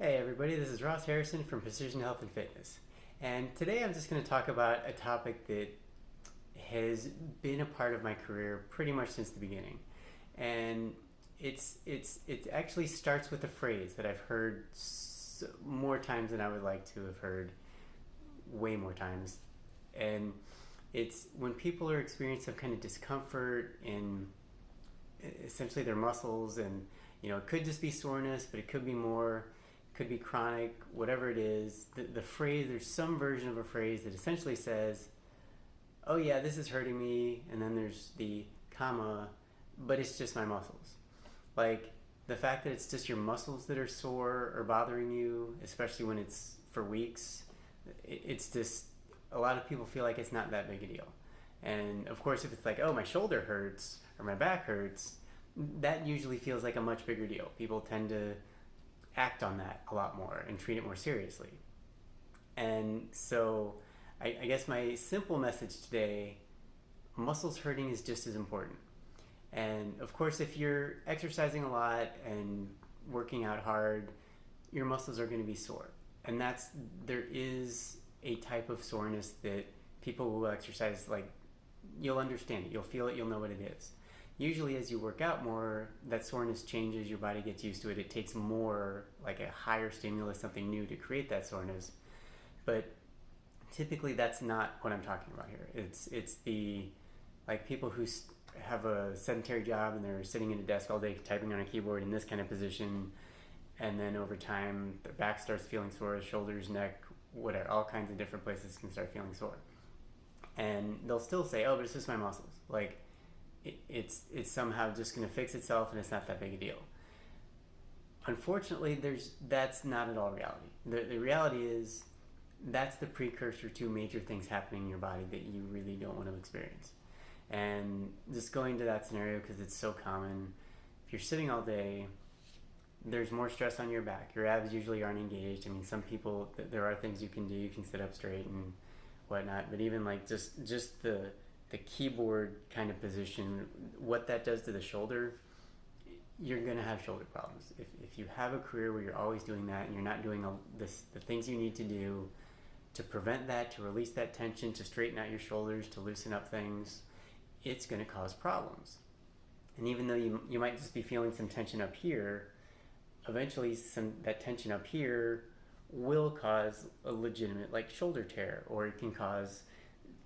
Hey everybody, this is Ross Harrison from Precision Health and Fitness. And today I'm just going to talk about a topic that has been a part of my career pretty much since the beginning. And it actually starts with a phrase that I've heard more times than I would like to have heard, way more times. And it's when people are experiencing some kind of discomfort in essentially their muscles, and it could just be soreness, but it could be more, could be chronic, whatever it is. The phrase, there's some version of a phrase that essentially says, oh yeah, this is hurting me, and then there's the comma, but it's just my muscles. Like, the fact that it's just your muscles that are sore or bothering you, especially when it's for weeks, it's just, a lot of people feel like it's not that big a deal. And of course, if it's like, oh, my shoulder hurts or my back hurts, that usually feels like a much bigger deal. People tend to act on that a lot more and treat it more seriously. And so I guess my simple message today, muscles hurting is just as important. And of course, if you're exercising a lot and working out hard, your muscles are going to be sore. And there is a type of soreness that people who exercise, like, you'll understand it, you'll feel it, you'll know what it is. Usually as you work out more, that soreness changes, your body gets used to it. It takes more, like a higher stimulus, something new to create that soreness. But typically that's not what I'm talking about here. It's the, like, people who have a sedentary job and they're sitting at a desk all day typing on a keyboard in this kind of position, and then over time their back starts feeling sore, shoulders, neck, whatever, all kinds of different places can start feeling sore. And they'll still say, oh, but it's just my muscles. Like, it's somehow just going to fix itself and it's not that big a deal. Unfortunately, that's not at all reality. The reality is that's the precursor to major things happening in your body that you really don't want to experience. And just going to that scenario, because it's so common, if you're sitting all day, there's more stress on your back. Your abs usually aren't engaged. I mean, some people, there are things you can do. You can sit up straight and whatnot, but even like just the keyboard kind of position, what that does to the shoulder, you're going to have shoulder problems. If you have a career where you're always doing that and you're not doing the things you need to do to prevent that, to release that tension, to straighten out your shoulders, to loosen up things, it's going to cause problems. And even though you might just be feeling some tension up here, eventually that tension up here will cause a legitimate, like, shoulder tear, or it can cause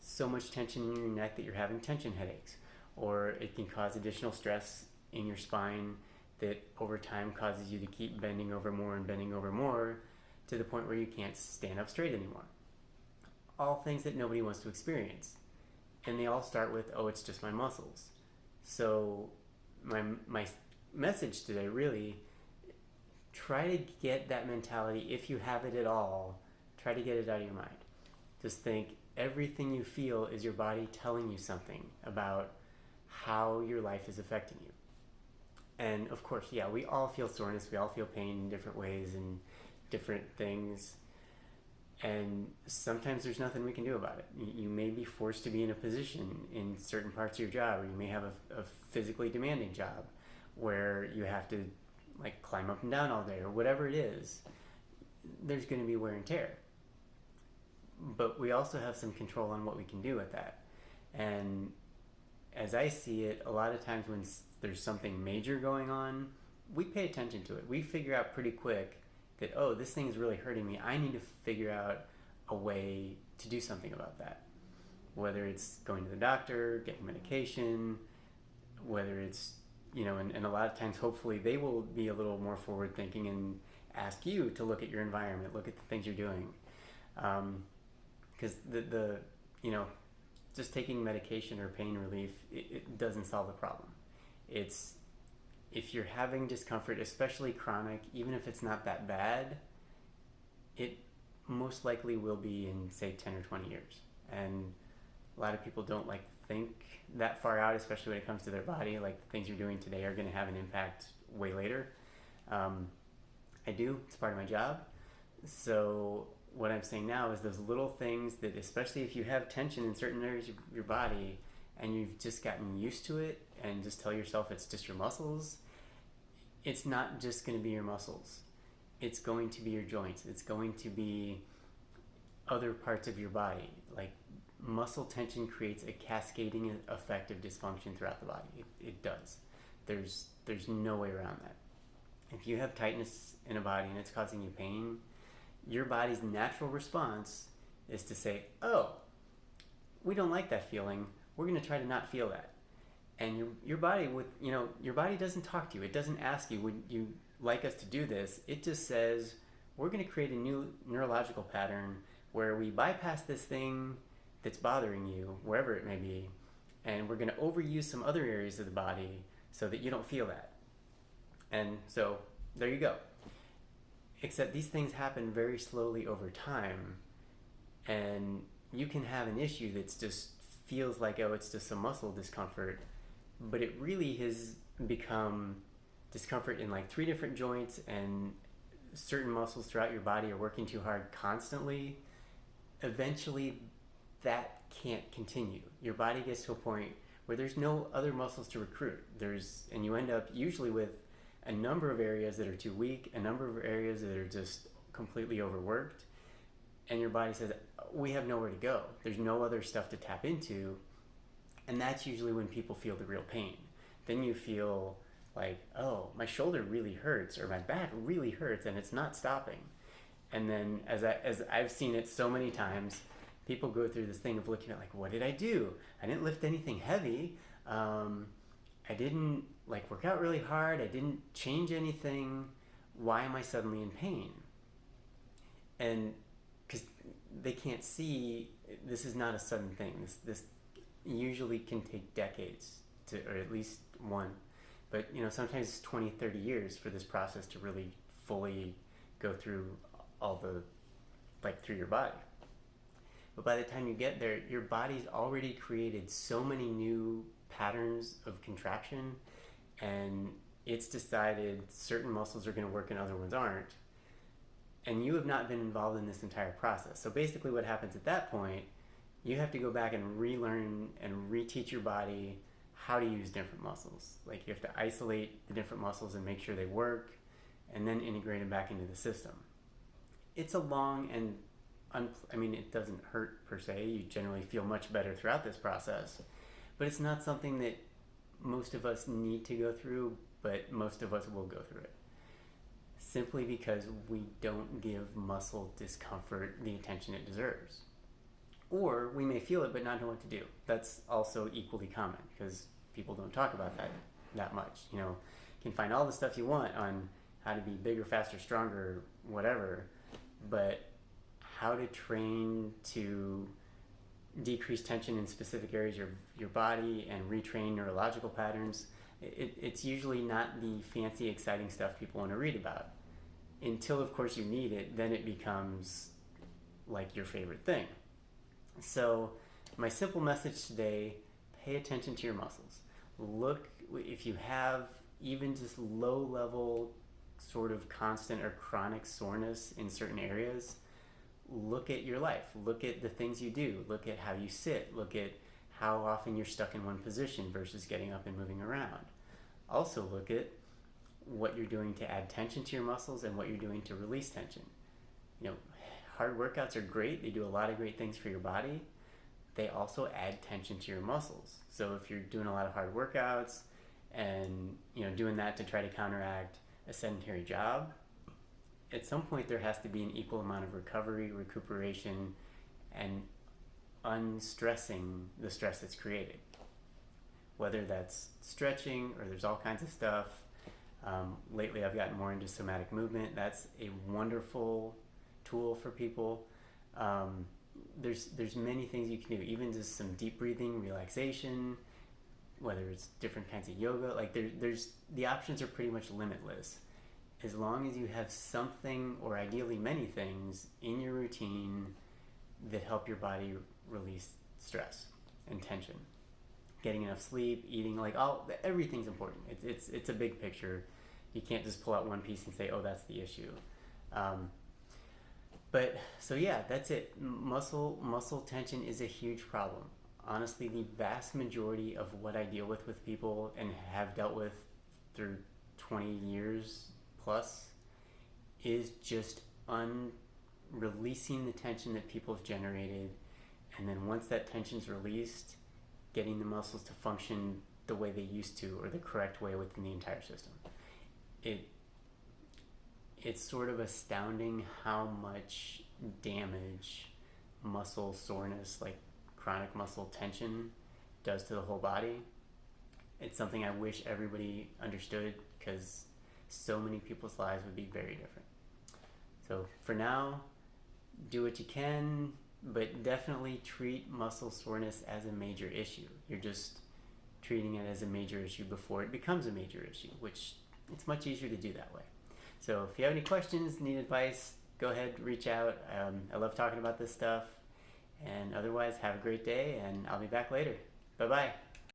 so much tension in your neck that you're having tension headaches, or it can cause additional stress in your spine that over time causes you to keep bending over more and bending over more to the point where you can't stand up straight anymore. All things that nobody wants to experience. And they all start with, oh, it's just my muscles. So my message today, really, try to get that mentality, if you have it at all, try to get it out of your mind. Just think, everything you feel is your body telling you something about how your life is affecting you. And of course, yeah, we all feel soreness, we all feel pain in different ways and different things. And sometimes there's nothing we can do about it. You may be forced to be in a position in certain parts of your job, or you may have a physically demanding job where you have to, like, climb up and down all day, or whatever it is. There's going to be wear and tear. But we also have some control on what we can do with that. And as I see it, a lot of times when there's something major going on, we pay attention to it. We figure out pretty quick that, oh, this thing is really hurting me. I need to figure out a way to do something about that. Whether it's going to the doctor, getting medication, whether it's, and a lot of times, hopefully, they will be a little more forward thinking and ask you to look at your environment, look at the things you're doing. Because just taking medication or pain relief, it doesn't solve the problem. It's, if you're having discomfort, especially chronic, even if it's not that bad, it most likely will be in, say, 10 or 20 years. And a lot of people don't like to think that far out, especially when it comes to their body. Like, the things you're doing today are going to have an impact way later. I do, it's part of my job. So what I'm saying now is those little things that, especially if you have tension in certain areas of your body and you've just gotten used to it and just tell yourself it's just your muscles, it's not just going to be your muscles. it's going to be your joints. It's going to be other parts of your body. Like muscle tension creates a cascading effect of dysfunction throughout the body. It does. There's no way around that. If you have tightness in a body and it's causing you pain, your body's natural response is to say, oh, we don't like that feeling. We're going to try to not feel that. And your body your body doesn't talk to you. It doesn't ask you, would you like us to do this? It just says, we're going to create a new neurological pattern where we bypass this thing that's bothering you, wherever it may be, and we're going to overuse some other areas of the body so that you don't feel that. And so there you go. Except these things happen very slowly over time, and you can have an issue that's just feels like, oh, it's just some muscle discomfort, but it really has become discomfort in like 3 different joints, and certain muscles throughout your body are working too hard constantly. Eventually that can't continue. Your body gets to a point where there's no other muscles to recruit. And you end up usually with a number of areas that are too weak, a number of areas that are just completely overworked, and your body says, we have nowhere to go. There's no other stuff to tap into. And that's usually when people feel the real pain. Then you feel like, oh, my shoulder really hurts, or my back really hurts, and it's not stopping. And then as I've seen it so many times, people go through this thing of looking at like, what did I do? I didn't lift anything heavy. I didn't work out really hard. I didn't change anything. Why am I suddenly in pain? And because they can't see, this is not a sudden thing. This usually can take decades or at least one. But sometimes it's 20, 30 years for this process to really fully go through all the, through your body. But by the time you get there, your body's already created so many new patterns of contraction, and it's decided certain muscles are going to work and other ones aren't. And you have not been involved in this entire process. So basically what happens at that point, you have to go back and relearn and reteach your body how to use different muscles. Like you have to isolate the different muscles and make sure they work, and then integrate them back into the system. It's a long and it doesn't hurt per se. You generally feel much better throughout this process, but it's not something that most of us need to go through, but most of us will go through it. Simply because we don't give muscle discomfort the attention it deserves. Or we may feel it but not know what to do. That's also equally common because people don't talk about that much. You can find all the stuff you want on how to be bigger, faster, stronger, whatever, but how to train to decrease tension in specific areas of your body and retrain neurological patterns, it's usually not the fancy, exciting stuff people want to read about. Until, of course, you need it, then it becomes like your favorite thing. So my simple message today, pay attention to your muscles. Look, if you have even just low level sort of constant or chronic soreness in certain areas, look at your life. Look at the things you do. Look at how you sit. Look at how often you're stuck in one position versus getting up and moving around. Also look at what you're doing to add tension to your muscles and what you're doing to release tension. Hard workouts are great. They do a lot of great things for your body. They also add tension to your muscles. So if you're doing a lot of hard workouts and doing that to try to counteract a sedentary job, at some point there has to be an equal amount of recovery, recuperation, and unstressing the stress that's created. Whether that's stretching or there's all kinds of stuff. Lately I've gotten more into somatic movement. That's a wonderful tool for people. There's many things you can do, even just some deep breathing, relaxation, whether it's different kinds of yoga. There's the options are pretty much limitless. As long as you have something, or ideally many things, in your routine that help your body release stress and tension. Getting enough sleep, eating, everything's important. It's a big picture. You can't just pull out one piece and say, oh, that's the issue. That's it. Muscle tension is a huge problem. Honestly, the vast majority of what I deal with people and have dealt with through 20 years plus is just releasing the tension that people have generated, and then once that tension's released, getting the muscles to function the way they used to, or the correct way within the entire system. It's sort of astounding how much damage muscle soreness, like chronic muscle tension, does to the whole body. It's something I wish everybody understood, because so many people's lives would be very different. So for now, do what you can, but definitely treat muscle soreness as a major issue. You're just treating it as a major issue before it becomes a major issue, which it's much easier to do that way. So if you have any questions, need advice, go ahead, reach out. I love talking about this stuff. And otherwise, have a great day, and I'll be back later. Bye-bye.